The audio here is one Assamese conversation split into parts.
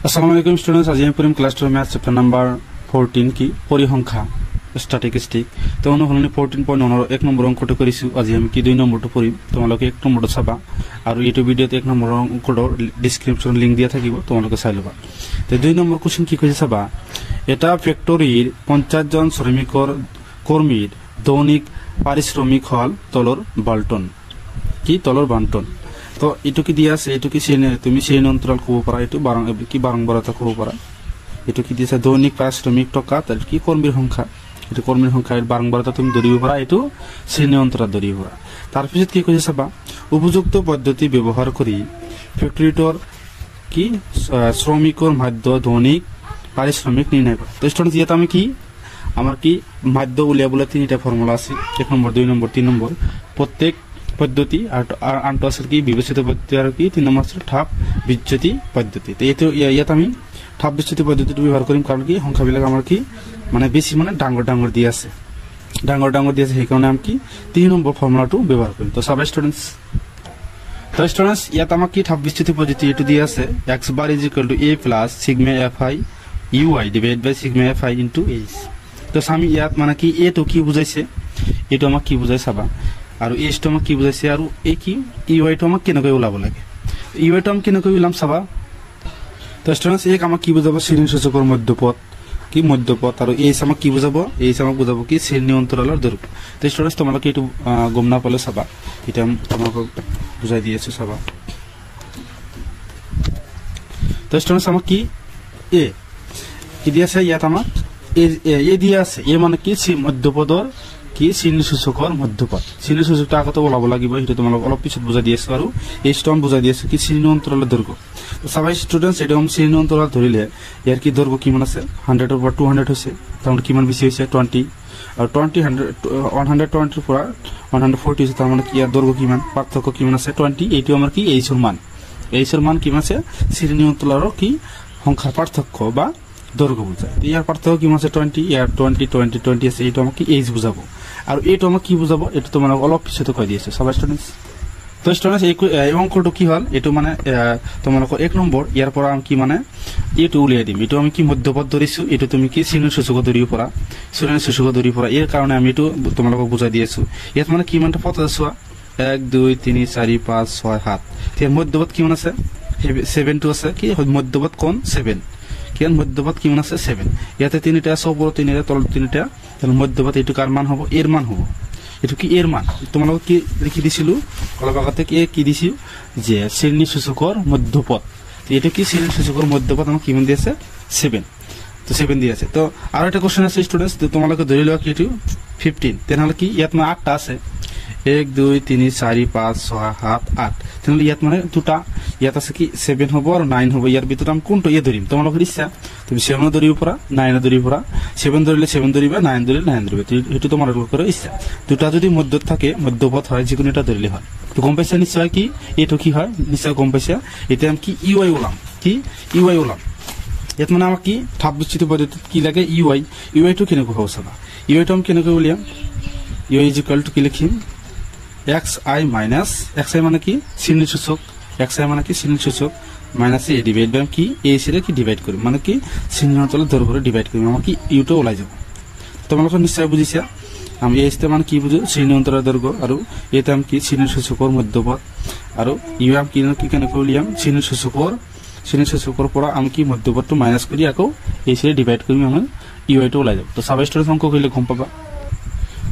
আসসালামু আলাইকুম স্টুডেন্টস, আজি আমি পড়িম ক্লাস 12 ম্যাথ চ্যাপ্টার নাম্বার 14 কি পরিসংখ্যা স্ট্যাটিস্টিক। তো অনুশীলনী 14.1 এক নম্বর অঙ্কটো করিছো। আজি আমি কি 2 নম্বরটো পড়িম, তোমালোকে 1 নম্বরটো চাবা আর ইউটিউব ভিডিওতে 1 নম্বর অঙ্কটো ডেসক্রিপশন লিংক দিয়া থাকিব, তোমালোকে চাই লবা। তো 2 নম্বর কোশ্চেন কি কইছে চাবা, এটা ফ্যাক্টরির 50 জন শ্ৰমিকৰ কর্মীর দৈনিক পারিশ্রমিক হল তলর বাল্টন কি তলর বান্টন। তো এটু কি দিয়া আছে, এটু কি তুমি শ্রেণী অন্তরাল কব পারা, এটু কি বারংবারতা কব পারা। এটু কি দিয়েছে দৈনিক পারিশ্রমিক টাকা, তার কি কর্মীর সংখ্যা, এটু কর্মীর সংখ্যা এর বারংবারতা তুমি ধরিব পারা, এটু শ্রেণী অন্তরাল ধরিব পারা। তার পিছত কি কইছে চাবা, উপযুক্ত পদ্ধতি ব্যবহার করি ফ্যাক্টরিটোর কি শ্ৰমিকৰ মাধ্য দৈনিক পারিশ্রমিক নির্ণয় করা। তো স্টুডেন্টস ইয়াত আমি কি আমার কি মাধ্য উলিয়াবলে 3টা ফর্মুলা আছে, 1 নম্বর 2 নম্বর 3 নম্বর প্রত্যেক পদ্ধতি আর আনটো আছে কি বিবেচিত পদ্ধতি আর কি 3 নম্বর আছে ঠাপ বিচ্যুতি পদ্ধতি। তো এতো ইয়াত আমি ঠাপ বিচ্যুতি পদ্ধতিটো ব্যবহার করিম, কারণ কি সংখ্যাবিলাক আমার কি মানে বেশি মানে ডাঙর ডাঙর দিয়ে আছে, সেই কারণে আমি কি 3 নম্বর ফর্মুলাটো ব্যবহার করিম। তো সবাই স্টুডেন্টস ইয়াত আমার কি ঠাপ বিচ্যুতি পদ্ধতি এটো দিয়ে আছে x bar = a + sigma fi ui divided by sigma fi into h। তো আমি ইয়াত মানে কি এ তো কি বুঝাইছে, এটো আমাক কি বুঝাই চাবা, আর এস টো আমাক কি বুঝাইছে, আর এ কি ইউআই টো আমাক কেনেকৈ ওলাব লাগে, ইউআই টো আমি কেনেকৈ ওলাম চাবা। তো স্টুডেন্টস এক আমাক কি বুঝাব, শ্রেণী সূচকৰ মধ্যপথ কি মধ্যপথ, আৰ এস আমাক কি বুঝাব, এস আমাক বুঝাব কি শ্ৰেণী অন্তৰালৰ দৈর্ঘ্য। তো স্টুডেন্টস তোমালোকে এটো গম না পালে চাবা, এটা আমি তোমালোকক বুঝাই দিয়েছি চাবা। তো স্টুডেন্টস আমাক কি এ কি দিয়েছে, ইয়াত আমাক এ দিয়ে আছে, এ মানে কি মধ্যপদৰ কি শ্ৰেণী সূচকৰ মধ্যপথ, শ্রেণী সূচকটা আগতে ওলাব লাগিব, এটা তোমালোক অলপ পিছত বুঝাই দিয়েছো, আৰু এই স্টম বুঝাই দিয়েছো কি শ্ৰেণী অন্তৰালৰ দৈর্ঘ্য। তো সবাই স্টুডেন্টস এটা শ্রেণী অন্তরাল ধরিলে ইয়ার কি দৈর্ঘ্য কিমান আছে 100 এর পর 200 হইছে, তাহলে কিমান বেশি হইছে 20, আর 120 এর পর 140 হইছে, তার মানে কি ইয়ার দৈর্ঘ্য কিমান পার্থক্য কিমান আছে 20। এইটো আমার কি এইচ এর মান কিমান আছে, শ্রেণী অন্তৰালৰ কি সংখ্যার পার্থক্য বা দৈর্ঘ্য বুঝায়। ইয়ার পার্থক্য কিমান আছে 20, ইয়ার 20 আছে, এইটো আমাকে এইচ বুঝাবো, আর এইটো আমাকে কি বুঝাবো এটা তোমার অলপ পিছতে কই দিয়েছে সবাই স্টুডেন্টস। তো স্টুডেন্টস এই অঙ্কটো কি হল, এটো মানে তোমালোকৰ 1 নম্বৰ, ইয়াৰ পৰা আমি কি মানে এটো উলিয়াই দিম, এটো আমি কি মধ্যপথ ধৰিছো, এটো তুমি কি শ্ৰেণী সূচক ধৰিব পৰা, এর কারণে আমি এটো তোমালোকক বুঝাই দিয়েছো। ইয়াত মানে কিমানটা পথ আছে 1 2 3 4 5 6 7, এর মধ্যপথ কিমান আছে 7 টো আছে, কি মধ্যপথ কোন 7, কিমান মধ্যপথ কিমান আছে 7। ইয়াতে 3টা আছে, উপর 3টা তল 3টা, তাহলে মধ্যপথ এটো কার মান হবে, এর মান হবে, এটো কি এর মান। তোমালোক কি লিখি দিছিলো অলপ আগতে কি দিছি যে শ্রেণী সূচকৰ মধ্যপথ, এটা কি শ্ৰেণী সূচকৰ মধ্যপথ আমাক কিমান দিয়েছে 7, তো 7 দিয়েছে। তো আৰ একটা কোশ্চেন আছে স্টুডেন্টস, তো তোমালোকে ধৰি লোৱা কি এটো 15, তেনেহলে কি ইয়াত মানে 8টা আছে 1 2 3 4 5 6 7 8, তাহলে ইয়াত মানে দুটা, ইয়াত আছে কি 7 হবো আর 9 হবো, ইয়ার ভিতরে আমি কোনটো ইয়ে ধরিম, তোমালোকের ইচ্ছা, তুমি 7 ধরিব পারা 9 ধরিব পারা, 7 ধরিলে 7 ধরিবা, 9 ধরিলে 9 ধরিবে, এটা তোমার উপরে ইচ্ছা। দুটা যদি মধ্য থাকে মধ্যপথ হয়, যে কোনো এটা ধরিলে হয়। তো গম পাইছা নিশ্চয় কি এটো কি হয়, নিশ্চয় গম পাইছা। এটা আমি কি ইউআই ওলাম, কি ইউআই ওলাম, ইয়াত মানে আমার কি ঠাপ বিচ্যুতি পদ্ধতিত কি লাগে ইউআই টো কেনেকৈ হ'ব চাবা। ইউআই টো আমি কেনেকৈ উলিয়াম, ইউআই ইকুয়াল টু কি লিখিম xi মাইনাস xi মানে কি শ্রেণী সূচক, xi মানে কি শ্রেণী সূচক মাইনাস এ ডিভাইড বাই কি এ সিরে কি ডিভাইড করি, মানে কি শ্রেণী অঞ্চলের দৈর্ঘ্য ডিভাইড করি, আমার কি ইউটো ওলাই যাব। তোমালোকে নিশ্চয় বুঝিছা, আমি এতে মানে কি বুঝো শ্রেণী অন্তরের দৈর্ঘ্য, আর এতে আমি কি শ্রেণী সূচকৰ মধ্যপথ, আৰ ইউ আমি কি কেনেকৈ উলিয়াম শ্ৰেণী সূচকৰ পৰা আমি কি মধ্যপথটো মাইনাস করি আকৌ এ সিরে ডিভাইড করি, আমার ইউআইটো ওলাই যাব। তো সাব স্টুডেন্টস অঙ্ক কইলে গম পাবা।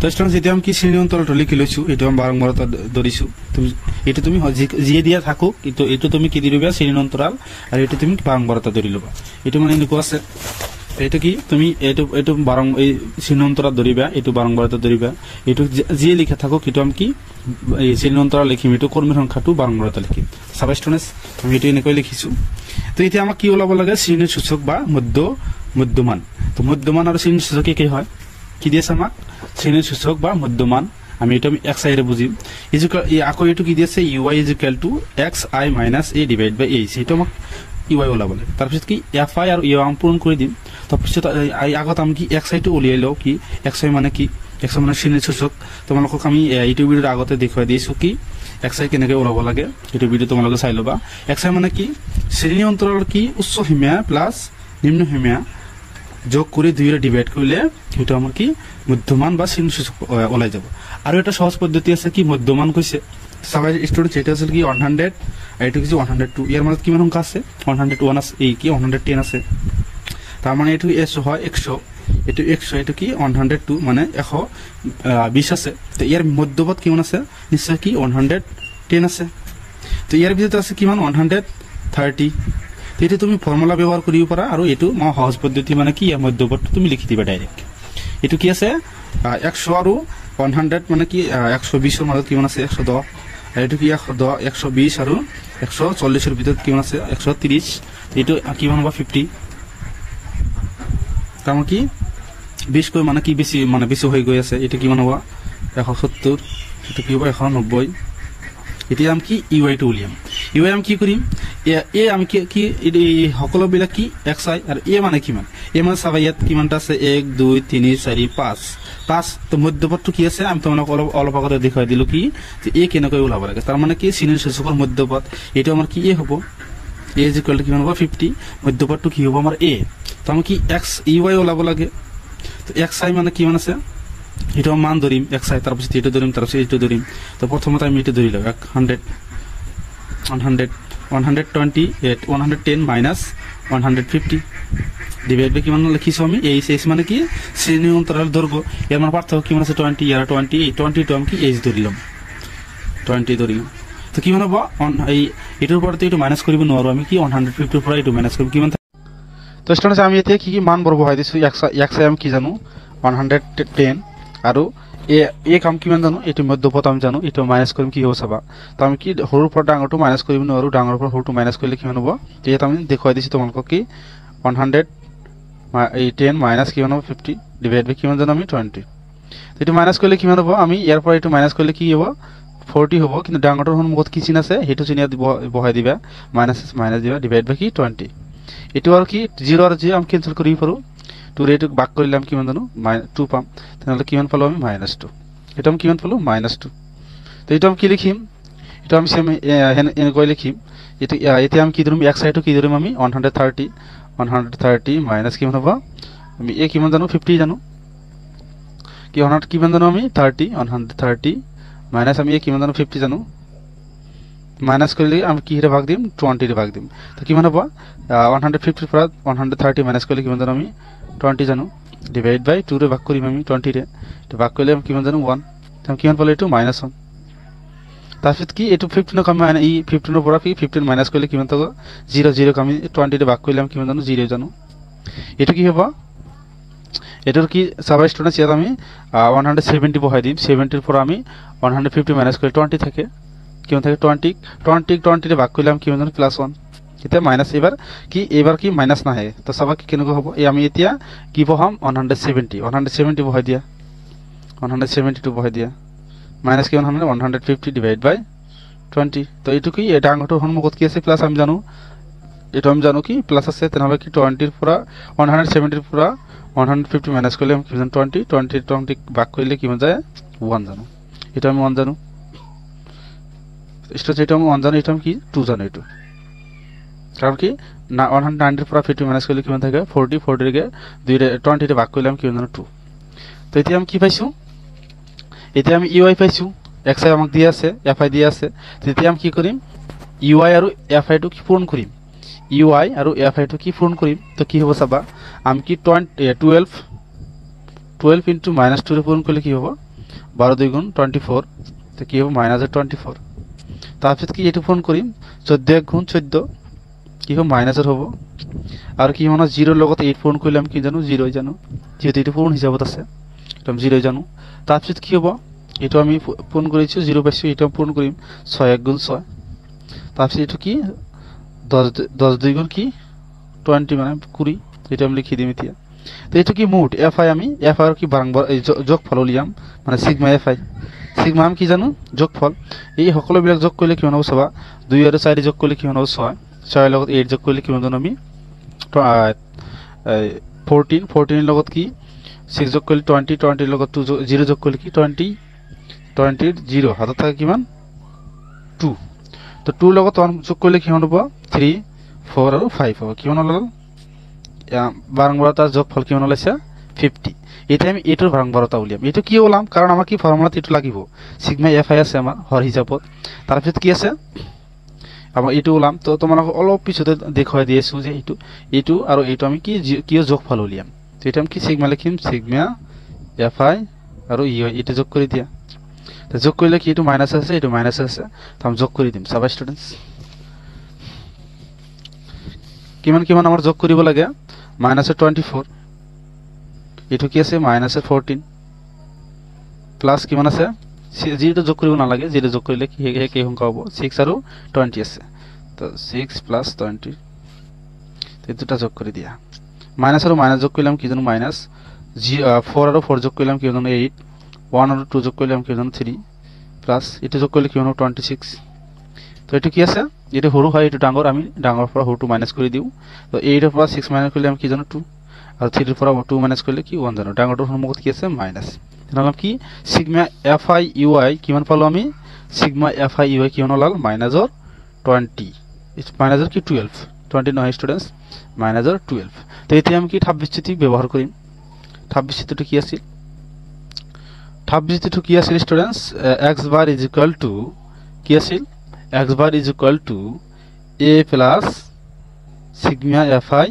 তো স্টুডেন্টস এটা আমি কি শ্রেণী অন্তরালটো লিখি লৈছো, এটা আমি বারংবারতা ধরিছো, তুমি এটা তুমি যিয়ে দিয়া থাকুক, কিন্তু এটা তুমি কি দিবা শ্রেণী অন্তরাল, আর এটা তুমি বারংবারতা ধরি লবা। এটা মানে এনেকুৱা আছে, এটা কি তুমি এই শ্রেণী অন্তরাল ধরিবা, এটা বারংবারতা ধরিবা, এটা যিয়ে লিখা থাকুক, এটা আমি কি এই শ্রেণী অন্তরাল লিখিম, এটা কর্মীর সংখ্যাটো বারংবারতা লিখিম। সাব স্টুডেন্টস আমি এটা এনেকৈ লিখিছো। তো এতিয়া আমাক কি ওলাব লাগে শ্রেণী সূচক বা মধ্যমান। তো মধ্যমান আর শ্রেণী সূচক কি হয়, কি দিয়েছে আমাক শ্রেণী সূচক বা মধ্যমান, আমি এটা xi এর বুঝিম, আকৌ এটো কি দিয়েছে ui = xi minus a divide by h, এটা আমাক ইউআই ওলাব লাগে। তাৰপিছত কি fi আৰু ইউ আমি পূৰণ কৰি দিম। তাৰপিছত আগত আমি কি xi টো উলিয়াই লও, কি xi মানে কি xi মানে শ্রেণী সূচক। তোমালোকক আমি ইউটিউব ভিডিওৰ আগতে দেখুৱাই দিছো কি xi কেনেকৈ ওলাব লাগে এইটো ভিডিও তোমালোকে চাই ল'বা xi মানে কি শ্ৰেণী অন্তৰালৰ কি উচ্চ সীমা প্লাস নিম্ন সীমা যোগ কৰি দুইৰে ডিভাইড কৰিলে সেইটো আমাৰ কি মধ্যমান বা চিহ্নসূচক ওলাই যাব আৰু এটা সহজ পদ্ধতি আছে কি মধ্যমান কৈছে সবাই স্টুডেন্ট এটা আছে কি 100 এইটো কি 102 ইয়াৰ মাজত কিমান সংখ্যা আছে 101 আছে এই কি 110 আছে তার মানে এটু s হয় 100 এটু 100 এটু কি 102 মানে 120 আছে তো ইয়ার মধ্যপদ কিমান আছে নিশ্চয় কি 110 আছে তো ইয়ার ভিতরে আছে কিমান 130 তো এটা তুমি ফর্মুলা ব্যবহার করিও পারা আর এটু সহজ পদ্ধতি মানে কি ইয়ার মধ্যপদ তুমি লিখি দিবা ডাইরেক্ট এটু কি আছে 100 আর 100 মানে কি 120 এর মধ্যে কিমান আছে 110 আর এটু কি 120 আর 140 এর ভিতরে কিমান আছে 130 এটু কিমান হবে 50 কারণ কি 20 কই মানে কি বেশি হয়ে গই আছে এটা কি মানে হওয়া 170 এটা কি হবে 190 এটা আমি কি ইউআই টু উলিয়াম ইউআই আমি কি করিম এ আমি কি এই সকল বিলাক কি xi আর এ মানে কিমান এ মানে সবাইয়াত কিমানটা আছে 1 2 3 4 5 5 তো মধ্যপদটো কি আছে আমি তোমাক অলপ আগতে দেখাই দিলো কি যে এ কেনেকৈ ওলাব লাগে তার মানে কি শ্রেণীর সূচকৰ মধ্যপদ এটা আমার কি এ হ'ব a is equal to কিমান হ'ব 50 মধ্যপদটো কি হ'ব আমাৰ a তো আমি কি x ey ওলাব লাগে তো xi মানে কিমান আছে এটা মান ধরিম xi তার পিছত এটা ধরিম তার পিছত এটা ধরিম তো প্রথমত আমি এটা ধরিলাম 110 মাইনাস 150 ডিভাইড বাই কিমান লিখিছো আমি এই s মানে কি শ্রেণী অন্তরাল দৈর্ঘ্য এর মানে পার্থক্য কিমান আছে 20 আর 20 আমি কি h ধরিলাম 20 ধরিলাম তো কিমান হ'ব এই এটার পর তো এটা মাইনাস করিব নোৱাৰো আমি কি 150 পৰা এটা মাইনাস কৰিম কিমান তো স্টুডেন্টস আমি এতিয়া কি মান বৰ্গ বহাই দিছো xi আমি কি জানো 110 আৰু এ কাম কিমান জানো এটো মধ্যপদ আমি জানো এটো মাইনাস কৰিম কি হ'ব চাবা তো আমি কি সৰুৰ পৰা ডাঙৰটো মাইনাস কৰিব নোৱাৰো ডাঙৰৰ পৰা সৰুটো মাইনাস কৰিলে কিমান হ'ব তেতিয়া আমি দেখুৱাই দিছো তোমালোকক কি 100 এই 10 মাইনাস কিমান হ'ব 50 ডিভাইড বাই কিমান জানো আমি 20 তো এটো মাইনাস কৰিলে কিমান হ'ব আমি ইয়াৰ পৰা এটো মাইনাস কৰিলে কি হ'ব 40 হ'ব কিন্তু ডাঙৰটোৰ সন্মুখত কি চিন আছে হেতু চিন বহাই দিবা মাইনাস দিবা ডিভাইড বাই কি 20 এটো আর কি 0 আর 0 আমি ক্যান্সেল করি পারো 2 রে এটো ভাগ কৰিলাম কিমান জানো 2 পাম তাহলে কিমান পালো আমি -2 এটা আমি কিমান পালো -2 তো এটা আমি কি লিখিম এটা আমি সেম এন কই লিখিম এটা এতে আমি কি ধরুম xi টু কি ধরুম আমি 130 মাইনাস কিমান হবে আমি এ কিমান জানো 50 জানো কি 100 কিমান জানো আমি 130 মাইনাস আমি এ কিমান জানো 50 জানো মাইনাস করলে আমি কি রে ভাগ দিম 20 রে ভাগ দিম তো কিমান হবে 150 পৰা 130 মাইনাস করলে কিমান জানো আমি 20 জানো ডিভাইড বাই 2 রে ভাগ করিম আমি 20 রে তো ভাগ করলে আমি কিমান জানো 1 তো কিমান পালে এটো -1 তারপর কি এটো 15 কম মানে এই 15 এর পৰা কি 15 মাইনাস করলে কিমান থাকো 0 0 আমি 20 রে ভাগ করলে আমি কিমান জানো 0 জানো এটো কি হবে এটার কি সবাই স্টুডেন্টস ইয়াত আমি 170 বহাই দিম 70 এর পর আমি 150 মাইনাস করলে 20 থাকে কিমান থাকে 20 রে ভাগ করলাম কিমান জানো +1 এটা মাইনাস এবার কি মাইনাস না হয় তো সবাই কেনেকৈ হ'ব এই আমি এতিয়া কি বহাম 170 বহাই দিয়া 172 বহাই দিয়া মাইনাস কিমান হবে 150 ডিভাইড বাই 20 তো এইটো কি এটা আঙুঠৰ সন্মুখত কি আছে প্লাস আমি জানো এটা আমি জানো কি প্লাস আছে তেনহলে কি 20 এর পৰা 170 এৰ পৰা 150 মাইনাস করলে আমি কিমান 20 ভাগ করলে কিমান যায় 1 জানো এটা আমি 1 জানো এটা যেটা আমি 1 জানো এটা আমি কি 2 জানো এটা কারণ কি না 190 এর পৰা 50 মাইনাস করলে কিমান থাকে 40 এর কে 2 রে 20 রে ভাগ করলে আমি কিমান জানো 2 তো এতিয়া আমি কি পাইছো এতিয়া আমি ইউআই পাইছো xi আমাক দিয়া আছে fi দিয়া আছে তেতিয়া আমি কি করিম ইউআই আৰু fi টু কি পূৰণ কৰিম ইউআই আৰু fi টু কি পূরণ করিম তো কি হ'ব চাবা আমি কি 12 ইনটু -2 রে পূরণ করলে কি হবে 12 2 গুণ 24 তো কি হবে -24 তারপর কি এটু পূরণ করিম 14 গুণ 14 কি হবে মাইনাসের হবে আর কি মানে 0 লগত 8 পূরণ করলে আমি কি জানো 0 জানো যেহেতু এটা পূরণ হিসাবত আছে এটা আমি 0 জানো তারপর কি হবে এটা আমি পূরণ করেছি 0 পাইছি এটা পূরণ করিম 6 1 গুণ 6 তারপর এটা কি 10 2 গুণ কি 20 মানে 20 এটা আমি লিখি দিম এতিয়া তো এটা কি মোট fi আমি fi আর কি বারংবার এই যোগফল লিয়াম মানে সিগমা fi সিগমা আমি কি জানো যোগফল এই সকলো বিলাক যোগ কৰিলে কিমান হ'ব চাবা 2 আৰু 4 যোগ কৰিলে কিমান হ'ব 6 লগত 8 যোগ কৰিলে কিমান জানো আমি 14 লগত কি 6 যোগ কৰিলে 20 লগত 0 যোগ কৰিলে কি 20 0 হাতত থাকে কিমান 2 তো 2 লগত 1 যোগ কৰিলে কিমান হ'ব 3 4 আৰু 5 হ'ব কিমান হ'ল বাৰংবাৰতাৰ যোগফল কিমান ওলাইছে 50 এতিয়া আমি এটোৰ বাৰংবাৰতা উলিয়াম এটো কি ওলাম কাৰণ আমাৰ কি ফৰ্মুলাত এটো লাগিব সিগমা এফ আই আছে আমাৰ হৰ হিচাপত তাৰ পিছত কি আছে আমাৰ এটো ওলাম তো তোমালোকক অলপ পিছতে দেখাই দিয়েছো যে এটো আৰু এটো আমি কি যোগফল উলিয়াম তো এটা আমি কি সিগমা লিখিম সিগমা এফ আই আৰু ই এটা যোগ কৰি দিয়া তো যোগ কৰিলে কি এটো মাইনাস আছে এটো মাইনাস আছে তো আমি যোগ কৰি দিম সব স্টুডেন্টস কিমান আমাৰ যোগ কৰিব লাগে -24 এটো কি আছে -14 প্লাস কিমান আছে জিৰো যোগ কৰিব নালাগে জিৰো যোগ কৰিলে কি সংখ্যা হ'ব 6 আৰু 20 আছে তো 6 + 20 তো দুটা যোগ কৰি দিয়া মাইনাস আৰু মাইনাস যোগ কৰিলাম কি জানো মাইনাস 4 আৰু 4 যোগ কৰিলাম কি জানো 8 1 আৰু 2 যোগ কৰিলাম কি জানো 3 প্লাস এটো যোগ কৰিলে কি হ'ব 26 তো এটো কি আছে এটো সৰু হয় এটো ডাঙৰ আমি ডাঙৰ পৰা সৰুটো মাইনাস কৰি দিও তো 8 ৰ পৰা 6 মাইনাস কৰিলে আমি কি জানো 2 আৰু 3 ৰ পৰা 2 মাইনাস কৰিলে কি 1 জানো ডাঙৰটোৰ সন্মুখত কি আছে মাইনাস তেনেহ'লে কি সিগমা এফ আই ইউ আই কিমান পালো আমি সিগমা এফ আই ইউ আই কিমান ওলাল মাইনাসৰ 20 মাইনাসৰ কি 12 20 নহয় স্টুডেন্টস মাইনাসৰ 12 তো এতিয়া আমি কি ঠাপ বিচ্যুতি ব্যৱহাৰ কৰিম ঠাপ বিচ্যুতিটো কি আছিল ঠাপ বিচ্যুতিটো কি আছিল স্টুডেন্টস x bar = কি আছিল x bar = a plus sigma fi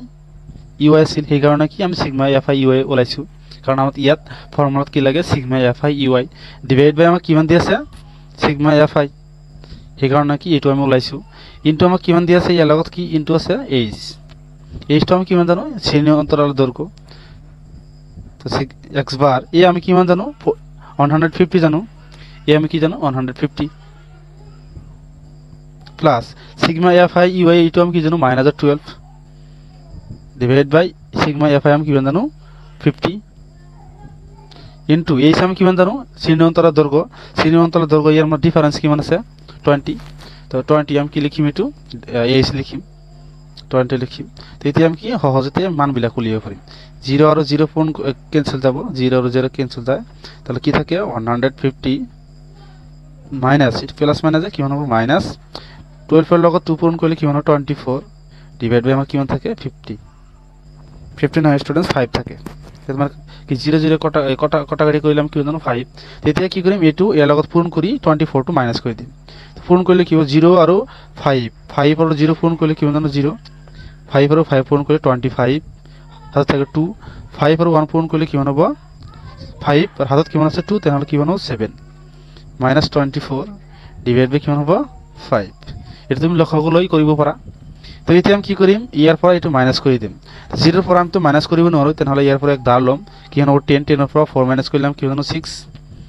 ui আছিল সেই কাৰণে কি আমি sigma fi ui ওলাইছো কাৰণ আমাক ইয়াত ফৰ্মুলাত কি লাগে sigma fi ui ডিভাইড বাই আমাক কিমান দি আছে sigma fi সেই কাৰণে কি এটো আমি ওলাইছো ইনটু আমাক কিমান দি আছে ইয়াৰ লগত কি ইনটু আছে h টো আমি কিমান জানো শ্ৰেণী অন্তৰাল দৈৰ্ঘ্য তো x bar এ আমি কিমান জানো 150 জানো এ আমি কি জানো 150 প্লাস সিগমা fi ui এটো আমি কি জানো -12 ডিভাইড বাই সিগমা fi আমি কিমান জানো 50 ইনটু এই আমি কিমান জানো শ্রেণী অন্তরাল দৈর্ঘ্য ইয়ার মধ্যে ডিফারেন্স কিমান আছে 20 তো 20 আমি কি লিখিম এটো h লিখিম 20 লিখিম তো এতিয়া আমি কি সহজতে মান বিলাক উলিয়াব পাৰিম 0 আৰু 0 পূৰণ ক্যান্সেল যাব 0 আৰু 0 ক্যান্সেল যায় তাহলে কি থাকে 150 মাইনাস ইট প্লাস মাইনাস কিমান হ'ব মাইনাস 12 এর লগত 2 পূরণ করলে কিমান হবে 24 ডিভাইড বাই আমার কিমান থাকে 50 না স্টুডেন্টস 5 থাকে তোমার কি 0 0 কটাকাটি কইলাম কি জানো 5 তেতিয়া কি করিম এটু এর লগত পূরণ করি 24 টু মাইনাস করে দিম পূরণ করলে কি হবে 0 আর 5 আর 0 পূরণ করলে কিমান জানো 0 5 আর 5 পূরণ করলে 25 হাত থাকে 2 5 আর 1 পূরণ করলে কিমান হবে 5 আর হাতত কিমান আছে 2 তাহলে কিমান হবে 7 -24 ডিভাইড বাই কিমান হবে 5 এটা তুমি লক্ষগুলোই কৰিব পাৰা তো এতিয়া আমি কি কৰিম ইয়াৰ পৰা এটো মাইনাস কৰি দিম 0 ৰ পৰা আমি তো মাইনাস কৰিব নোৱাৰো তেনহলে ইয়াৰ পৰা এক দাৰ লম কি হ'ব 10 10 ৰ পৰা 4 মাইনাস কৰিলাম কি হ'ব 6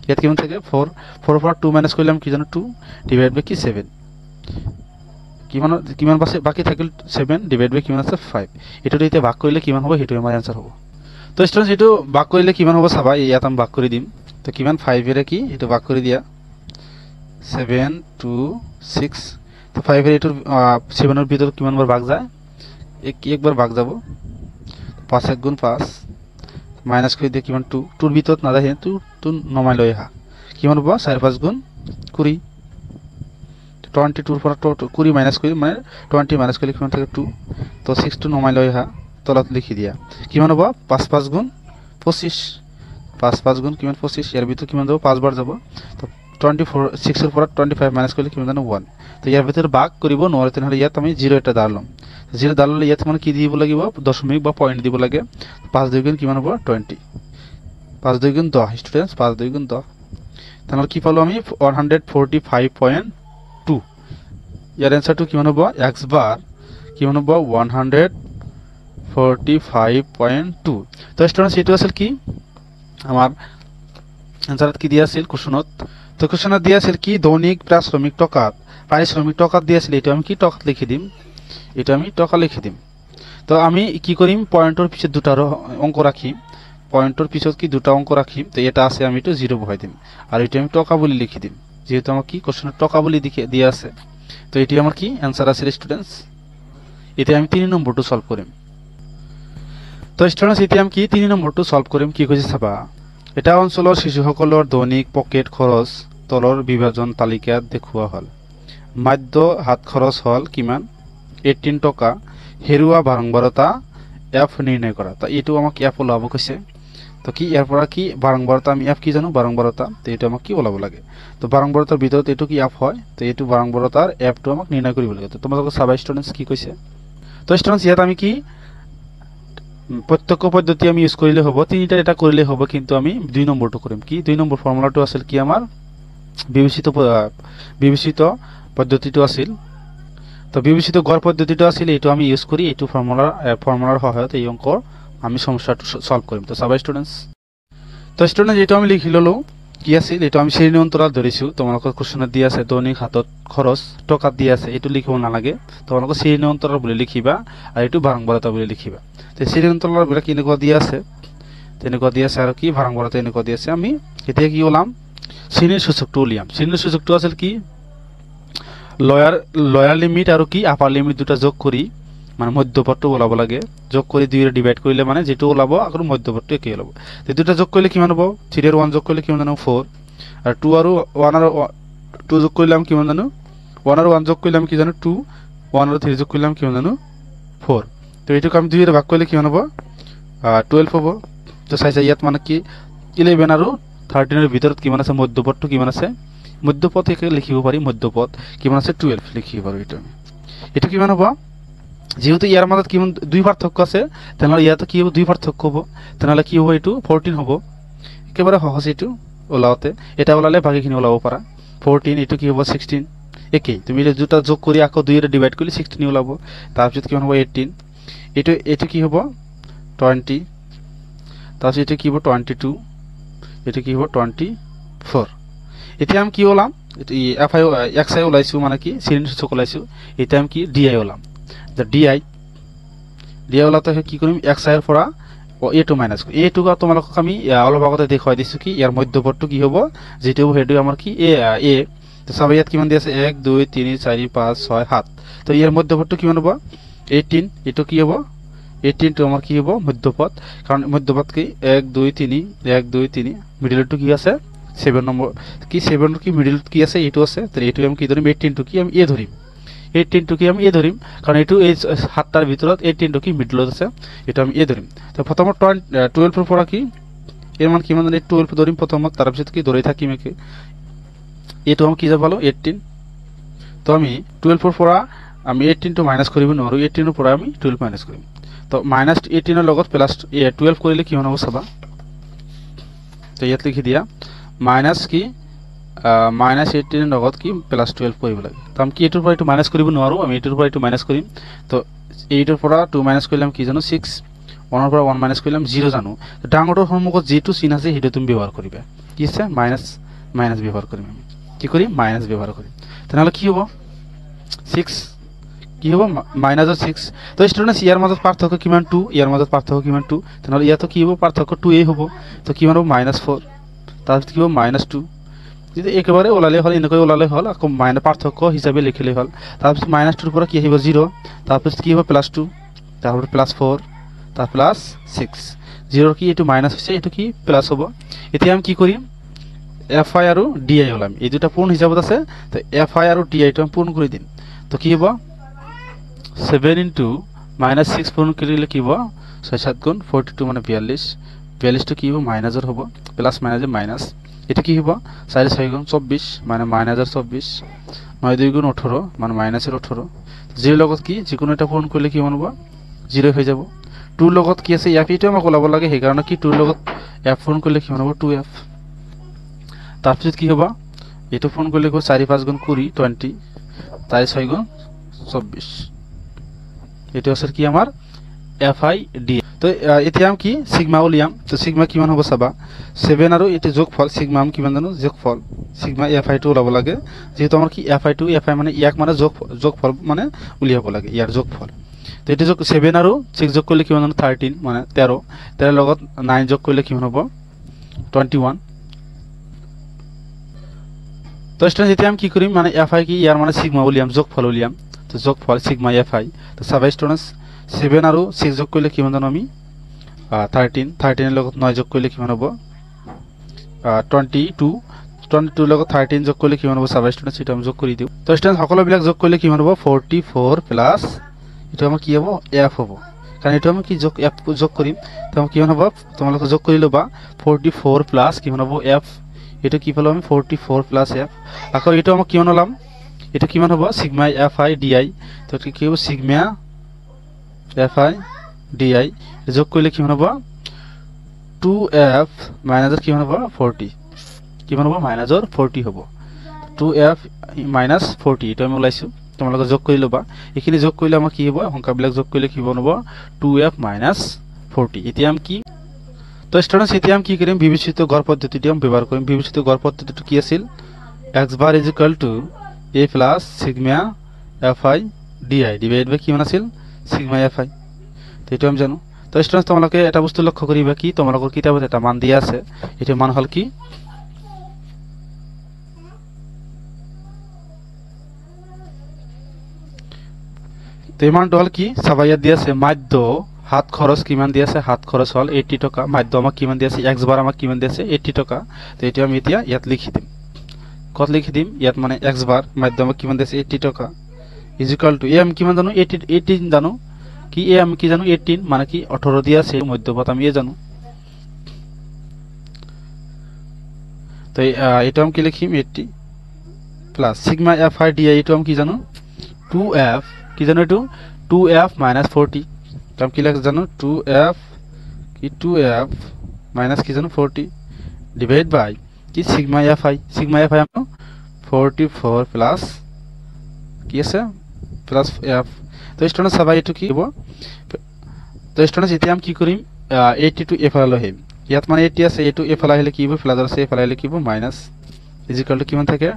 ইয়াত কিমান থাকে 4 4 ৰ পৰা 2 মাইনাস কৰিলাম কি জানো 2 ডিভাইড বাই কি 7 কিমান বাকি থাকিল 7 ডিভাইড বাই কিমান আছে 5 এটো এতিয়া ভাগ কৰিলে কিমান হ'ব হেটো আমাৰ आंसर হ'ব তো স্টুডেন্টস এটো ভাগ কৰিলে কিমান হ'ব চাবা ইয়াত আমি ভাগ কৰি দিম তো কিমান 5 এৰে কি এটো ভাগ কৰি দিয়া 7 2 6 তো 5 এর এটো 7 এর ভিতর কিমান বার ভাগ যায় একবার ভাগ যাব 5 1 গুণ 5 মাইনাস করে দিয়ে কিমান 2 2 এর ভিতর না যায় 2 2 নমাই লই হা কিমান হবে 4 5 গুণ 20 22 এর পর 20 মাইনাস করি মানে 20 মাইনাস করলে কিমান থাকে 2 তো 6 2 নমাই লই হা তলত লিখি দিয়া কিমান হবে 5 5 গুণ 25 5 5 গুণ কিমান 25 এর ভিতর কিমান যাব 5 বার যাব তো 24 6 এর পর 25 মাইনাস করলে কিমান জানো 1 তো ইয়ার ভিতরে ভাগ করিব নরে তেনহলে ইয়াত আমি 0 এটা দাঁড়ালাম 0 দাঁড়ালে ইয়াত মানে কি দিব লাগিব দশমিক বা পয়েন্ট দিব লাগে 5 2 গুণ কিমান হবে 20 5 2 গুণ 10 স্টুডেন্টস 5 2 গুণ 10 তাহলে কি পালো আমি 145.2 ইয়ার आंसर টু কিমান হবে x বার কিমান হবে 145.2 তো স্টুডেন্টস এটো আসল কি আমার आंसरত কি দিয়া আছিল কোশ্চেনত তো কোশ্চেনত দিয়া আছিল কি দৈনিক প্রায় শ্রমিক টকাত পারিশ্রমিক টাকা দিয়েছিল এটা আমি কি টাকা লিখে দিম এটা আমি টাকা লিখে দিম তো আমি কি করিম পয়েন্টর পিছে দুটা অঙ্ক রাখি পয়েন্টর পিছত কি দুটা অঙ্ক রাখি তো এটা আছে আমি তো 0 বহাই দিম আর এটা আমি টাকা বলি লিখে দিম যেহেতু আমার কি কোশ্চেনে টাকা বলি দিয়ে আছে তো এটি আমার কি आंसर আছে স্টুডেন্টস এটা আমি 3 নম্বরটো সলভ করিম তো স্টুডেন্টস এটা আমি কি 3 নম্বরটো সলভ করিম কি কইছে চাবা এটা অঞ্চলৰ শিশুসকলৰ দৈনিক পকেট খৰচ তলৰ বিভাজন তালিকাত দেখুওৱা হল মাধ্য হাত খৰচ হ'ল কিমান 18 টকা হেৰুৱা বাৰম্বাৰতা এফ নিৰ্ণয় কৰা তো এইটো আমাক এফ ওলাব কৈছে তো কি ইয়াৰ পৰা কি বাৰম্বাৰতা আমি এফ কি জানো বাৰম্বাৰতা তো এইটো আমাক কি ওলাব লাগে তো বাৰম্বাৰতাৰ ভিতৰত এইটো কি এফ হয় তো এইটো বাৰম্বাৰতাৰ এফটো আমাক নিৰ্ণয় কৰিব লাগে তো তোমালোকৰ চাবা ষ্টুডেন্টস কি কৈছে তো ষ্টুডেন্টস ইয়াত আমি কি প্রত্যক্ষ পদ্ধতি আমি ইউজ করিলে হবো তিনটা এটা করিলে হবো কিন্তু আমি 2 নম্বরটো করিম কি 2 নম্বর ফর্মুলাটো আছিল কি আমার বিবেচিত পদ্ধতিটো আছিল তো বিবেচিত গড় পদ্ধতিটো আছিল এটো আমি ইউজ করি এটো ফর্মুলার সহায়ত এই অঙ্ক আমি সমস্যাটো সলভ করিম তো সবাই স্টুডেন্টস তো স্টুডেন্ট যেটো আমি লিখি ললো কি আছিল এটো আমি শ্রেণী অন্তরাল ধৰিছো তোমালোকৰ কোশ্চেনত দি আছে দৈনিক হাতত খৰচ টকা দি আছে এটো লিখিব নালাগে তোমালোকৰ শ্ৰেণী অন্তৰাল বুলি লিখিবা আৰু এটো বাৰম্বাৰতা বুলি লিখিবা তো শ্ৰেণী অন্তৰাল বিলাক কেনেকুৱা দি আছে তেনেকুৱা দি আছে আৰু কি বাৰম্বাৰতা এনেকুৱা দি আছে আমি এতিয়া কি ওলাম শ্ৰেণীৰ সূচকটো উলিয়াম শ্ৰেণীৰ সূচকটো আছিল কি লয়াৰ লিমিট আৰু কি আপাৰ লিমিট দুটা যোগ কৰি মানে মধ্যপদটো ওলাব লাগে যোগ কৰি 2 ৰে ডিভাইড কৰিলে মানে যেটো ওলাব আৰু মধ্যপদটো একেই ওলাব তে দুটা যোগ কৰিলে কিমান হ'ব 3 আৰু 1 যোগ কৰিলে কিমান জানো 4 আৰু 2 আৰু 1 আৰু 2 যোগ কৰিলে আমি কিমান জানো 1 আৰু 1 যোগ কৰিলে আমি কি জানো 2 1 আৰু 3 যোগ কৰিলে আমি কিমান জানো 4 তো এইটো আমি 2 ৰে ভাগ কৰিলে কিমান হ'ব 12 হ'ব তো চাইছা ইয়াত মানে কি 11 আৰু 13 এৰ ভিতৰত কিমান আছে মধ্যপদটো কিমান আছে মধ্যপদ একে লিখিব পাৰি মধ্যপদ কিমান আছে 12 লিখিব পাৰো এটা কিমান হ'ব যেহেতু ইয়াৰ মাজত কিমান দুই পাৰ্থক্য আছে তেনহলে ইয়াত কি হ'ব দুই পাৰ্থক্য হ'ব তেনহলে কি হ'ব এটো 14 হ'ব একেবাৰে সহজ এটো ওলাওতে এটা ওলালে বাকিখিনি ওলাব পাৰা 14 এটো কি হ'ব 16 একেই তুমি দুটা যোগ কৰি আকৌ 2 ৰে ডিভাইড কৰিলে 16 ওলাব তাৰপিছত কিমান হ'ব 18 এটো কি হ'ব 20 তাৰপিছত এটো কি হ'ব 22 এটো কি হ'ব 24 এতিয়া আমি কি ওলাম এফআই এক্সআই ওলাইছো মানে কি শ্ৰেণীৰ সূচক ওলাইছো এটা আমি কি ডিআই ওলাম the di ওলাতে কি কৰিম xi এৰ পৰা a2 মাইনাস a2 কা তোমালোক আমি অলপ আগতে দেখাই দিছো কি ইয়াৰ মধ্যপদটো কি হ'ব যেটো হেডু আমাৰ কি a তো সব ইয়াত কিমান দি আছে 1 2 3 4 5 6 7 তো ইয়াৰ মধ্যপদটো কিমান হ'ব 18 এটো কি হ'ব 18 তো আমাৰ কি হ'ব মধ্যপদ কারণ মধ্যপদ কি 1 2 3 1 2 3 মিডলটো কি আছে 7 নম্বৰ কি 7 কি মিডল কি আছে এটো আছে তো এটো আমি কি ধৰিম 18 তো কি আমি a ধৰিম 18 টু কি আমি এ ধৰিম কাৰণ এটু এই সাতটাৰ ভিতৰত 18 টু কি মিডলত আছে এটা আমি এ ধৰিম তো প্ৰথমত 12 এৰ পৰা কি এর মান কিমান জানি 12 ধরিম প্রথমত তার পিছত কি ধরে থাকিম একে এটো আমি কি যাব পালো 18 তো আমি 12 এর পৰা আমি 18 টু মাইনাস কৰিব নৰো 18 এৰ পৰা আমি 12 মাইনাস কৰিম তো মাইনাস 18 এৰ লগত প্লাস 12 কৰিলে কি হ'ব চাবা তো ইয়াত লিখি দিয়া মাইনাস কি মাইনাস 18 এর লগত কি প্লাস 12 কৰিব লাগে তো আমি কি এটোৰ পৰা এটো মাইনাস কৰিব নোৱাৰো আমি এটোৰ পৰা এটো মাইনাস কৰিম তো 8 এৰ পৰা 2 মাইনাস কৰিলাম কি জানো 6 1 এৰ পৰা 1 মাইনাস কৰিলাম 0 জানো তো ডাঙৰটোৰ সন্মুখত যেটো চিন আছে হেটো তুমি ব্যৱহাৰ কৰিবা কি আছে মাইনাস মাইনাস ব্যৱহাৰ কৰিম আমি কি কৰিম মাইনাস ব্যৱহাৰ কৰিম তেনহলে কি হ'ব 6 কি হ'ব মাইনাস 6 তো স্টুডেন্টস ইয়াৰ মাজত পাৰ্থক্য কিমান 2 ইয়াৰ মাজত পাৰ্থক্য কিমান 2 তেনহলে ইয়াতো কি হ'ব পাৰ্থক্য 2 এ হ'ব তো কিমান হ'ব -4 তাৰপিছত কি হ'ব -2 যদি একেবাৰে ওলালে হল এনেকৈ ওলালে হল আকৌ মাইনাস পাৰ্থক্য হিচাপে লিখিলে হল তাৰপিছত -2 এৰ পৰা কি আহিব 0 তাৰপিছত কি হ'ব +2 তাৰপিছত +4 তাৰ +6 0 কি এটো মাইনাস হৈছে এটো কি প্লাস হ'ব এতিয়া আমি কি কৰিম fi আৰু di ওলাম এই দুটা পূৰ্ণ হিচাপত আছে তো fi আৰু di টো আমি পূৰ্ণ কৰি দিম তো কি হ'ব 7 * -6 পূৰ্ণ কৰিলে কি হ'ব 6 7 গুণ 42 মানে 42 42 টো কি হ'ব মাইনাসৰ হ'ব প্লাস মাইনাসে মাইনাস এটা কি হ'ব 4 6 গুণ 24 মানে -24 9 2 গুণ 18 মানে -18 0 লগত কি যিকোনো এটা পূৰণ কৰিলে কি হ'ব 0 হৈ যাব 2 লগত কি আছে f টো আমাক ওলাব লাগে সেই কাৰণে কি 2 লগত f পূৰণ কৰিলে কি হ'ব 2f তাৰপিছত কি হ'ব এটো পূৰণ কৰিলে 4 5 গুণ 20 4 6 গুণ 24 এটো আছে কি আমাৰ fi d তো এতিয়া আমি কি সিগমা উলিয়াম তো সিগমা কিমান হ'ব চাবা 7 আৰু এটো যোগফল সিগমা আমি কিমান জানো যোগফল সিগমা fi টো ওলাব লাগে যেহেতু আমাৰ কি fi মানে ইয়াক মানে যোগফল মানে উলিয়াব লাগে ইয়াৰ যোগফল তো এটো যোগ 7 আৰু 6 যোগ কৰিলে কিমান জানো 13 মানে 13 লগত 9 যোগ কৰিলে কিমান হ'ব 21 তো স্টুডেন্ট যেতিয়া আমি কি কৰিম মানে fi কি ইয়াৰ মানে সিগমা উলিয়াম যোগফল উলিয়াম তো যোগফল সিগমা fi তো সবাই স্টুডেন্টস 7 আৰু 6 যোগ কৰিলে কিমান জানো আমি 13 এৰ লগত 9 যোগ কৰিলে কিমান হ'ব 22 22 লগত 13 যোগ কৰিলে কিমান হ'ব চাবা ষ্টুডেন্ট এটা আমি যোগ কৰি দিও তো ষ্টুডেন্ট সকলোবিলাক যোগ কৰিলে কিমান হ'ব 44 প্লাস এটা আমাৰ কি হ'ব f হ'ব কাৰণ এটা আমি কি যোগ কৰিম তো আমি কিমান হ'ব তোমালোকে যোগ কৰি লবা 44 প্লাস কিমান হ'ব f এটা কি পালো আমি 44 প্লাস f আকৌ এটা আমি কিমান হলাম এটা কিমান হ'ব সিগমা fi di তো কি হ'ব সিগমা fi di যোগ কৰিলে কিমান হ'ব 2f মাইনাসৰ কিমান হ'ব 40 কিমান হ'ব মাইনাসৰ 40 হ'ব 2f মাইনাস 40 এটা আমি ওলাইছো তোমালোকে যোগ কৰি লবা এখিনি যোগ কৰিলে আমাৰ কি হ'ব সংখ্যাবিলাক যোগ কৰিলে কি বনব 2f মাইনাস 40 এতিয়া আমি কি তো ষ্টুডেন্টস এতিয়া আমি কি কৰিম বিবেচিত গড় পদ্ধতিটি আমি ব্যৱহাৰ কৰিম বিবেচিত গড় পদ্ধতিটো কি আছিল x bar = a plus sigma fi di divide by কিমান আছিল sigma fi তো এটা আমি জানো তো ষ্টুডেন্টস তোমালোকে এটা বস্তু লক্ষ্য কৰিবা কি তোমালোকৰ কিতাপত এটা মান দিয়া আছে এটা মান হল কি তো এই মানটো হল কি সবাই দিয়া আছে মাধ্য হাত খরচ কিমান দিয়া আছে হাত খরচ হল 80 টাকা মাধ্য আমাক কিমান দিয়া আছে x bar আমাক কিমান দিয়া আছে 80 টাকা তো এটা আমি এতিয়া ইয়াত লিখি দিম কত লিখি দিম ইয়াত মানে x bar মাধ্য আমাক কিমান দিয়া আছে 80 টাকা = a আমি কিমান জানো 18 জানো কি a আমি কি জানো 18 মানে কি 18 দিয়া আছে মধ্যপদ আমি এ জানো তো এটা আমি কি লিখিম 80 প্লাস সিগমা fi di এটা আমি কি জানো 2f কি জানো এটো 2f minus 40 তাম কি লিখা জানো 2f কি 2f minus কি জানো 40 ডিভাইড বাই কি সিগমা fi আমরা 44 প্লাস কি আছে প্লাস f তো স্টুডেন্ট সবাই এটো কি হ'ব তো স্টুডেন্ট এতিয়া আমি কি কৰিম 80 টু f লহিম ইয়াত মানে 80 আছে এটো f লাহিলে কি হ'ব প্লাস আছে f লাহিলে কি হ'ব মাইনাস = কিমান থাকে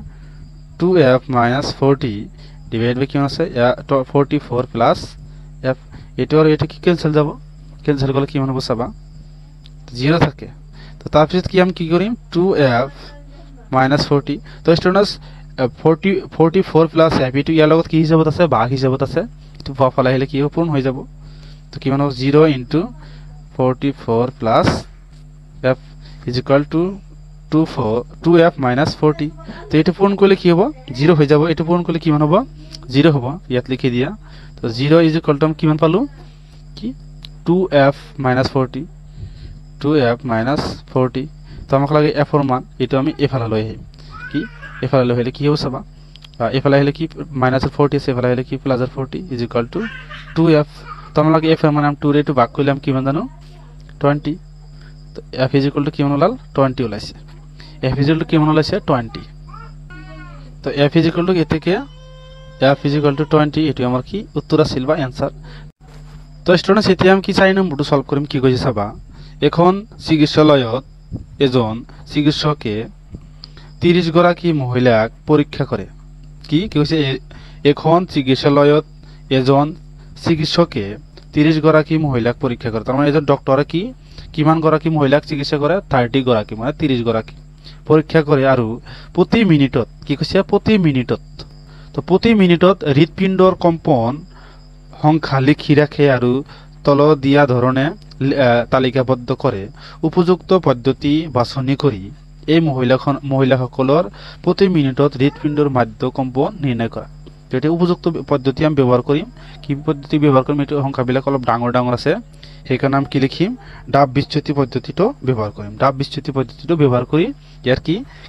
2f minus 40 ডিভাইড বাই কিমান আছে 44 প্লাস f এটো আর এটা কি ক্যান্সেল যাব ক্যান্সেল করলে কিমান হ'ব চাবা 0 থাকে তো তারপর কি আমি কি করিম 2f minus 40 তো স্টুডেন্টস 44 প্লাস f এটো ইয়াৰ লগত কি হিচাপত আছে ভাগ হিচাপত আছে তো ফালা আহিলে কি পূৰণ হৈ যাব তো কিমান হ'ব 0 * 44 প্লাস f = 2f minus 40 তো এটা পূরণ করলে কি হবে 0 হয়ে যাব এটা পূরণ করলে কিমান হবে 0 হবে ইয়াত লিখি দিয়া তো 0 = আমি কিমান পালো কি 2f minus 40 2f minus 40 তো আমাক লাগে f এর মান এটা আমি f এ লৈ আহিম কি f এ লৈ হলে কি হবে চাবা f এ হলে কি minus 40 আছে f এ হলে কি plus 40 = 2f তো আমাক লাগে f এর মান আমি 2 রে ভাগ করলাম কিমান জানো 20 তো f = কিমান ওলাল 20 ওলাইছে f = কিমান ওলাইছে 20 তো f = এতে কি f = 20 এটি আমার কি উত্তর আছিল বা आंसर তো স্টুডেন্টস এতিয়া আমি কি 4 নম্বরটো সলভ কৰিম কি কইছে চাবা এখন চিকিৎসালয়ত এজন চিকিৎসকে 30 গৰাকী মহিলাক পৰীক্ষা কৰে কি কইছে এখন চিকিৎসালয়ত এজন চিকিৎসকে 30 গৰাকী মহিলাক পৰীক্ষা কৰে তাৰ মানে এজন ডক্টৰে কি কিমান গৰাকী মহিলাক চিকিৎসা কৰে 30 গৰাকী মানে 30 গৰাকী পৰীক্ষা কৰে আৰু প্ৰতি মিনিটত কি কৈছে প্ৰতি মিনিটত তো প্ৰতি মিনিটত হৃদপিণ্ডৰ কম্পন সংখ্যা লিখি ৰাখে আৰু তল দিয়া ধৰণে তালিকাবদ্ধ কৰে উপযুক্ত পদ্ধতি বাছনি কৰি এই মহিলাসকলৰ প্ৰতি মিনিটত হৃদপিণ্ডৰ মাধ্য কম্পন নিৰ্ণয় কৰা এটা উপযুক্ত পদ্ধতি আমি ব্যৱহাৰ কৰিম কি পদ্ধতি ব্যৱহাৰ কৰিম এটো সংখ্যাবিলাক অলপ ডাঙৰ আছে সেইকাৰণে আমি কি লিখিম ডাব বিচ্যুতি পদ্ধতিটো ব্যৱহাৰ কৰিম ডাব বিচ্যুতি পদ্ধতিটো ব্যৱহাৰ কৰি ইয়াৰ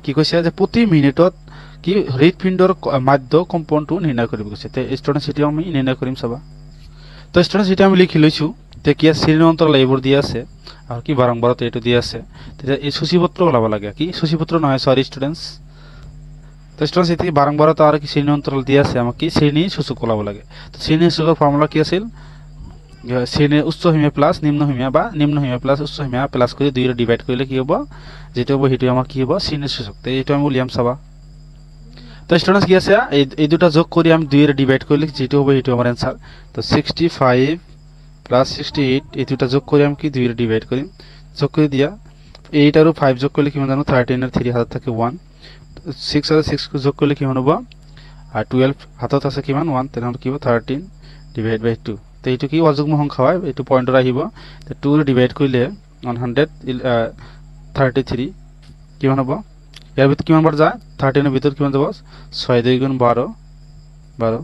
কি কৈছে যে প্ৰতি মিনিটত কি হৃদপিণ্ডৰ মাধ্য কম্পনটো নিৰ্ণয় কৰিব কৈছে তে ষ্টুডেন্টস এটা আমি নিৰ্ণয় কৰিম চাবা তো ষ্টুডেন্টস এটা আমি লিখি লৈছো তে কি শ্ৰেণী অন্তৰাল এইবোৰ দিয়া আছে আৰু কি বাৰংবাৰত এটো দিয়া আছে তেতিয়া এই সূচীপত্ৰ ওলাব লাগে কি সূচীপত্ৰ নহয় সরি ষ্টুডেন্টস তো ষ্টুডেন্টস এটি বারংবারত আর কি শ্রেণী অন্তরাল দিয়া আছে আমাকে শ্রেণী সূচক ওলাব লাগে তো শ্রেণী সূচকৰ ফর্মুলা কি আছিল শ্রেণী উচ্চ সীমা প্লাস নিম্ন সীমা বা নিম্ন সীমা প্লাস উচ্চ সীমা প্লাস কৰি 2 ৰে ডিভাইড কৰিলে কি হ'ব যেটো হ'ব হেতু আমাৰ কি হ'ব শ্রেণী সূচক তে এটো আমি উলিয়াম চাবা তো স্টুডেন্টস কি আছে এই দুটা যোগ কৰি আমি 2 ৰে ডিভাইড কৰিলে যেটো হ'ব হেতু আমাৰ आंसर তো 65 প্লাস 68 এই দুটা যোগ কৰি আমি কি 2 ৰে ডিভাইড কৰিম যোগ কৰি দিয়া 8 আৰু 5 যোগ কৰিলে কিমান জানো 13 আৰু 3 হাতত থাকে 1 6 আৰু 6 যোগ কৰিলে কিমান হ'ব আর 12 হাতত আছে কিমান 1 তেনেহলে কি হ'ব 13 ডিভাইড বাই 2 তো এইটো কি অযুগ্ম সংখ্যা হয় এইটো পয়েন্টৰ আহিব তো 2 ৰে ডিভাইড কৰিলে 133 কিমান হ'ব ইয়াৰ ভিতৰত কিমান বাৰ যায় 13 এর ভিতর কিমান যাব 6 2 গুণ 12 12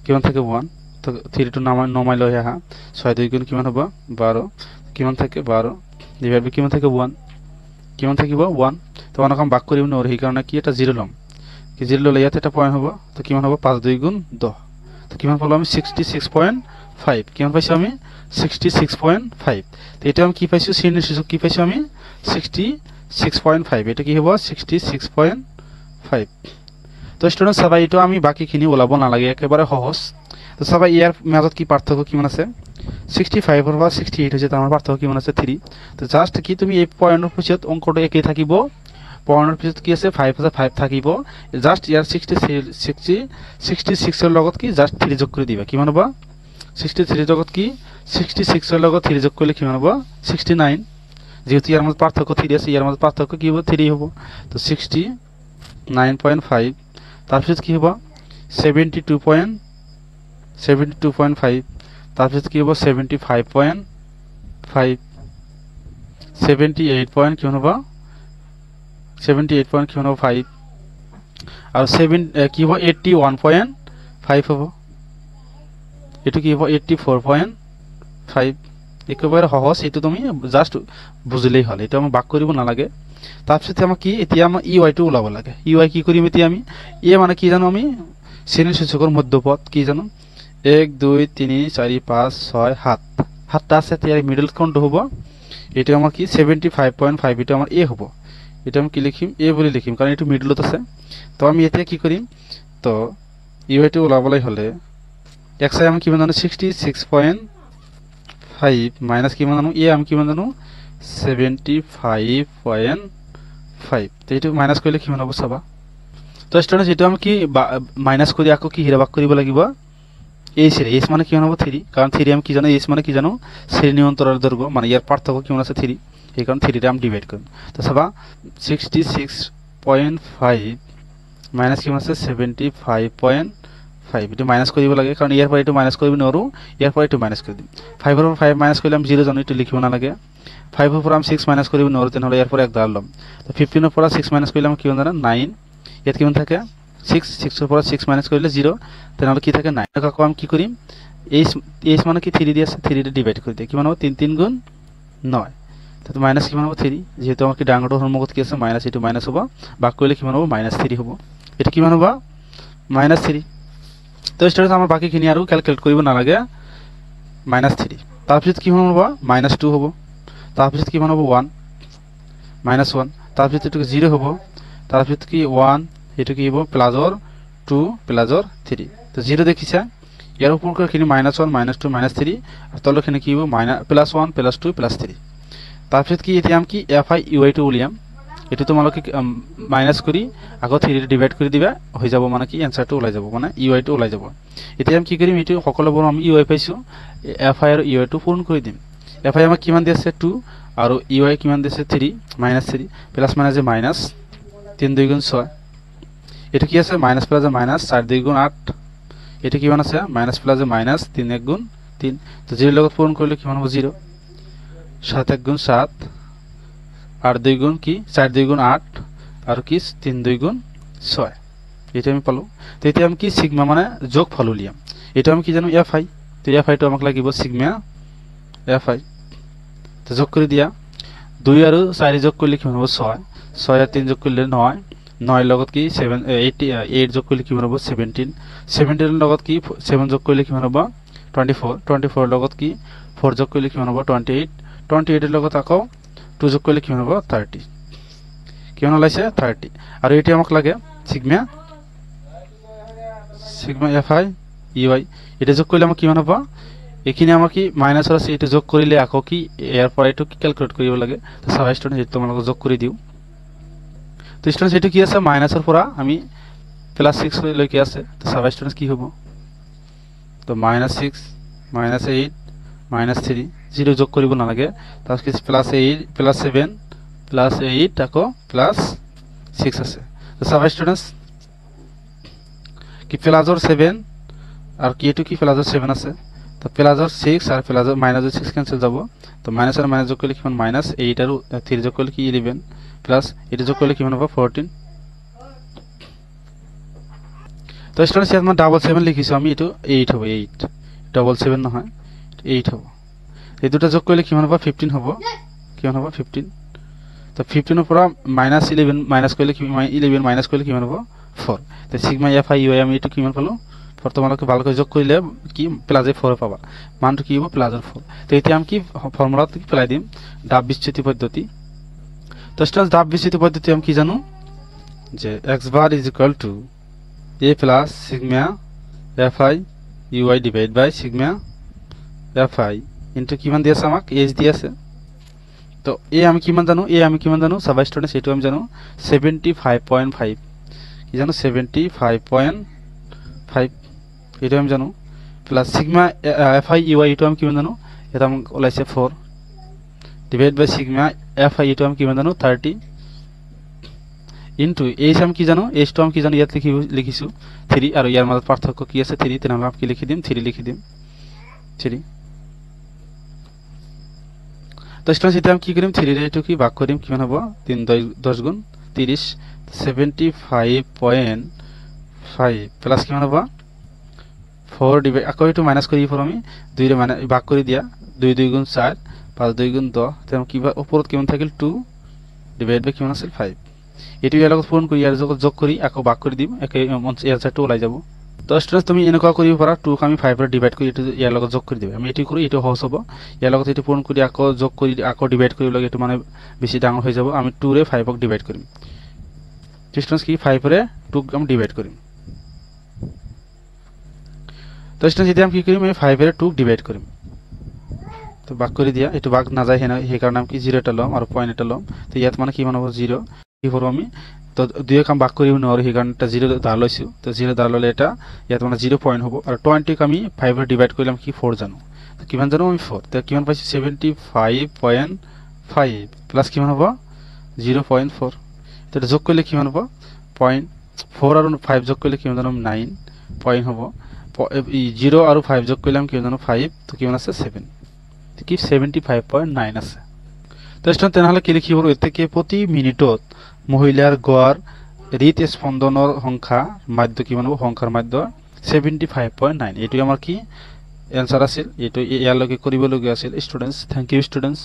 কিমান থাকে 1 তো 3 টু নমাই লই হা 6 2 গুণ কিমান হ'ব 12 কিমান থাকে 12 ডিভাইড বাই কিমান থাকে 1 কিমান থাকিব 1 তো অনকাম ভাগ কৰিম ন এই কাৰণে কি এটা 0 লম কি 0 ললে ইয়াতে এটা পয়েন্ট হ'ব তো কিমান হ'ব 5 2 গুণ 10 তো কিমান পালো আমি 66.5 কিমান পাইছো আমি 66.5 তো এটা আমি কি পাইছো শ্রেণী সূচক কি পাইছো আমি 66.5 এটা কি হ'ব 66.5 তো স্টুডেন্ট সবাই এটা আমি বাকিখিনি ওলাব না লাগে একেবারে সহজ তো সবাই ইয়ার মাজত কি পার্থক্য কিমান আছে 65 এর বা 68 হইছে তার পার্থক্য কিমান আছে 3 তো জাস্ট কি তুমি এই পয়েন্টের পিছত অঙ্কটো একই থাকিব পয়েন্টের পিছত কি আছে 5 আছে 5 থাকিব জাস্ট ইয়ার 66 এর লগত কি জাস্ট 3 যোগ করে দিবা কিমান হবে 63 জগত কি 66 এর লগত 3 যোগ করলে কিমান হবে 69 যেহেতু ইয়ার মধ্যে পার্থক্য 3 আছে ইয়ার মধ্যে পার্থক্য কি হবে 3 হবে তো 69.5 তারপর কি হবে 72.5 তারপর কি হবে 75.5 78 পয়েন্ট কি হবে 78 পয়েন্ট কি হবে 5 আর 7 কি হবে 81.5 হবে এটা কি হবে 84.5 একেবারে সহজ এটা তুমি জাস্ট বুঝলেই হল এটা আমি ভাগ কৰিব নালাগে তাৰপিছত আমাক কি এতিয়া আমি ইউআই টো ওলাব লাগে ইউআই কি কৰিম এতিয়া আমি এ মানে কি জানো আমি শ্ৰেণী সূচকৰ মধ্যপদ কি জানো 1 2 3 4 5 6 7 7টা আছে এতিয়া মিডল কোনটো হ'ব এটা আমাৰ কি 75.5 এটা আমাৰ এ হ'ব এটা আমি কি লিখিম এ বুলি লিখিম কাৰণ এটো মিডলত আছে তো আমি এতিয়া কি কৰিম তো ইউআই টো ওলাবলৈ হলে x আমি কিমান জানো 66.5 মাইনাস কিমান জানো এ আমি কিমান জানো 75.5 তো এটো মাইনাস কৰিলে কিমান হ'ব চাবা তো স্টুডেন্টস এটো আমি কি মাইনাস কৰি আকৌ কি হিৰা ভাগ কৰিব লাগিব এইচ ৰে এইচ মানে কিমান হ'ব 3 কাৰণ 3 আমি কি জানো এইচ মানে কি জানো শ্ৰেণী অন্তৰাল দৈৰ্ঘ্য মানে ইয়াৰ পাৰ্থক্য কিমান আছে 3 এই কাৰণ 3 টা আমি ডিভাইড কৰিম তো চাবা 66.5 মাইনাস কিমান আছে 75.5 এটা মাইনাস কৰিব লাগে কাৰণ ইয়াৰ পৰা এটো মাইনাস কৰিব নৰো ইয়াৰ পৰা এটো মাইনাস কৰি দিম 5 এৰ 5 মাইনাস কৰিলে আমি 0 জানো এটো লিখিব না লাগে 5 এৰ পৰা আমি 6 মাইনাস কৰিব নৰো তেনহলে ইয়াৰ পৰা এক দাল লম তো 15 এৰ পৰা 6 মাইনাস কৰিলে আমি কিমান জানো 9 ইয়াত কিমান থাকে 6 এৰ পৰা 6 মাইনাস কৰিলে 0 তেনহলে কি থাকে 9 কাকো আমি কি কৰিম এইচ মানে কি 3 দি আছে 3 তে ডিভাইড কৰি দিই কিমান হ'ব 3 3 গুণ 9 তো মাইনাস কিমান হ'ব 3 যেহেতু আমাক ডাঙৰটো সন্মুখত কি আছে মাইনাস এটো মাইনাস হ'ব ভাগ কৰিলে কিমান হ'ব -3 হ'ব এটা কিমান হ'ব -3 তো স্টুডেন্টস আমাৰ বাকিখিনি আৰু ক্যালকুলেট কৰিব নালাগে -3 তাৰপিছত কি হ'ব -2 হ'ব তাৰপিছত কিমান হ'ব 1 -1 তাৰপিছত এটো 0 হ'ব তাৰপিছত কি 1 এটো কি হ'ব প্লাসৰ 2 প্লাসৰ 3 তো 0 দেখিছা ইয়াৰ উপৰখিনি -1 -2 -3 আৰ তলখিনি কি হ'ব +1 +2 +3 তাৰপিছত কি এতিয়া আমি কি fi ui টো উলিয়াম এটো তোমালোকে মাইনাস কৰি আকৌ 3 ৰে ডিভাইড কৰি দিবা হৈ যাব মানে কি आंसरটো ওলাই যাব মানে ui টো ওলাই যাব এতিয়া আমি কি কৰিম এটো সকলোবোৰ আমি ui পাইছো fi আৰু ui টো পূৰণ কৰি দিম fi আমাক কিমান দিছে 2 আৰু ui কিমান দিছে 3 -3 প্লাস মানে যে মাইনাস 3 2 গুণ 6 এটা কি আছে মাইনাস প্লাস মাইনাস 4 2 গুণ 8 এটা কিমান আছে মাইনাস প্লাস মাইনাস 3 1 গুণ 3 তো 0 লগত পূরণ করলে কিমান হবে 0 7 1 গুণ 7 8 2 গুণ কি 4 2 গুণ 8 আর কি 3 2 গুণ 6 এটা আমি পালো তো এটা আমি কি সিগমা মানে যোগফল উলিয়াম এটা আমি কি জানো fi তো fi টো আমাক লাগিব সিগমা fi তো যোগ করে দিয়া 2 আর 4 যোগ করলে কিমান হবে 6 6 আর 3 যোগ করলে 9 9 লগত কি 7 8 যোগ করলে কিমান হ'ব 17 17 এর লগত কি 7 যোগ করলে কিমান হ'ব 24 24 লগত কি 4 যোগ করলে কিমান হ'ব 28 28 এর লগত আকৌ 2 যোগ করলে কিমান হ'ব 30 কিমান ওলাইছে 30 আৰু এটা আমাক লাগে সিগমা fi ui এটা যোগ করলে আমাক কিমান হ'ব এখানে আমাক কি মাইনাস আছে এটা যোগ কৰিলে আকৌ কি এৰ পৰে এটো কি ক্যালকুলেট কৰিব লাগে তো সবাই স্টুডেন্ট তোমালোক যোগ কৰি দিও তো স্টুডেন্টস এটো কি আছে মাইনাসৰ পৰা আমি +6 লৈকে আছে তো সবাই স্টুডেন্টস কি হ'ব তো -6 -8 -3 0 যোগ কৰিব নালাগে তারপর +8 +7 +8 আকৌ +6 আছে তো সবাই স্টুডেন্টস কি প্লাসৰ 7 আৰ কি এটো কি প্লাসৰ 7 আছে তো প্লাসৰ 6 আৰ প্লাসৰ -6 ক্যান্সেল যাব তো মাইনাস আর মাইনাস যোগ করলে কিমান -8 আর 3 যোগ করলে কি 11 প্লাস এটা যোগ করলে কিমান হবে 14 তো স্টুডেন্টস ইয়াত মই 7 লিখিছোঁ আমি, এইটো 8 হ'ব, 8 7 নহয় 8 হ'ব। এই দুটা যোগ কৰিলে কিমান হ'ব? 15 হ'ব। কিমান হ'ব? 15। তো 15 ৰ পৰা -11 মাইনাছ কৰিলে 11 মাইনাছ কৰিলে কিমান হ'ব? 4। তো সিগমা এফ আই ইউ আই আমি এইটো কিমান পালো? 4। তোমালোকে ভালকৈ যোগ কৰিলে কি প্লাস 4 পাবা, মানটো কি হ'ব? প্লাস 4। তো এতিয়া আমি কি ফর্মুলাত কি পেলাই দিম? ডাব বিচ্যুতি পদ্ধতি। তো স্টুডেন্টস ডাব বিচ্যুতি পদ্ধতি আমি কি জানো যে x bar is equal to a plus sigma fi ui divided by sigma fi into কিমান দিয়েছে আমাক? h দিয়েছে। তো এ আমি কিমান জানো? সবাই স্টুডেন্টস এটো আমি জানো 75.5। কি জানো? 75.5 এটা আমি জানো, প্লাস সিগমা fi ui এটো আমি কিমান জানো? এটা আমাক ওলাইছে 4 ডিভাইড বাই সিগমা fi এটো আমি কিমান জানো? 30 ইনটু h আমি কি জানো? h তো আমি কি জানো? ইয়াত লিখিছো 3 আর ইয়ার মধ্যে পার্থক্য কি আছে? 3। তেন আমরা কি লিখি দিম? 3 লিখি দিম 3। তো স্টুডেন্টস এটা আমি কি করিম? 3 রে এটো কি ভাগ করিম, কিমান হবে? 3 10 গুণ 30 75.5 প্লাস কিমান হবে? 4 ডিভাইড আকৌ এটো মাইনাস করি ফর আমি 2 রে মানে ভাগ করি দিয়া 2 2 গুণ 4 5 2 গুণ 10। তেন কি উপরত কিমান থাকিল? 2 ডিভাইড বাই কিমান আছিল? 5। এটো ইয়াৰ লগত পূৰণ কৰি ইয়াৰ লগত যোগ কৰি আকৌ ভাগ কৰি দিম, একে এনসাৰটো ওলাই যাব। তো স্টুডেন্টস তুমি এনেকুৱা কৰিব পাৰা 2 ক আমি 5 ৰে ডিভাইড কৰি এটো ইয়াৰ লগত যোগ কৰি দিবা। আমি এটো কৰো, এটো সহজ হ'ব। ইয়াৰ লগত এটো পূৰণ কৰি আকৌ যোগ কৰি আকৌ ডিভাইড কৰিব লাগে, এটো মানে বেছি ডাঙৰ হৈ যাব। আমি 2 ৰে 5 ক ডিভাইড কৰিম। স্টুডেন্টস কি 5 ৰে 2 ক আমি ডিভাইড কৰিম। তো স্টুডেন্টস এতিয়া আমি কি কৰিম? আমি 5 ৰে 2 ক ডিভাইড কৰিম। তো ভাগ কৰি দিয়া, এটো ভাগ না যায় হেনা, সেই কাৰণে আমি কি 0 এটা লম আৰু পয়েন্ট এটা লম। তো ইয়াত মানে কিমান হ'ব? 0। কি করব আমি? তো 2 কাম ভাগ করিব না, আর সেই কারণে এটা 0 ধর লইছো। তো 0 ধর ললে এটা ইয়াত মানে 0 পয়েন্ট হবে। আর 20 কে আমি 5 রে ডিভাইড করলাম কি 4 জানো। তো কিমান জানো আমি? 4। তো কিমান পাইছি? 75.5 প্লাস কিমান হবে? 0.4। তো এটা যোগ করলে কিমান হবে? 0.4 আর 5 যোগ করলে কিমান জানো? 9 পয়েন্ট হবে। 0 আর 5 যোগ করলাম কিমান জানো? 5। তো কিমান আছে? 7। তো কি 75.9 আছে। তো স্টুডেন্ট তেনেহলে কি লিখিব? এর থেকে প্রতি মিনিটত মহিলার গড় হৃদস্পন্দনৰ সংখ্যা মাধ্য কিমান হ'ব? সংখ্যাৰ মাধ্য 75.9। এটো আমাৰ কি এনসাৰ আছিল। এটো ইয়াৰ লগে কৰিবলগীয়া আছিল স্টুডেন্টস। Thank U students.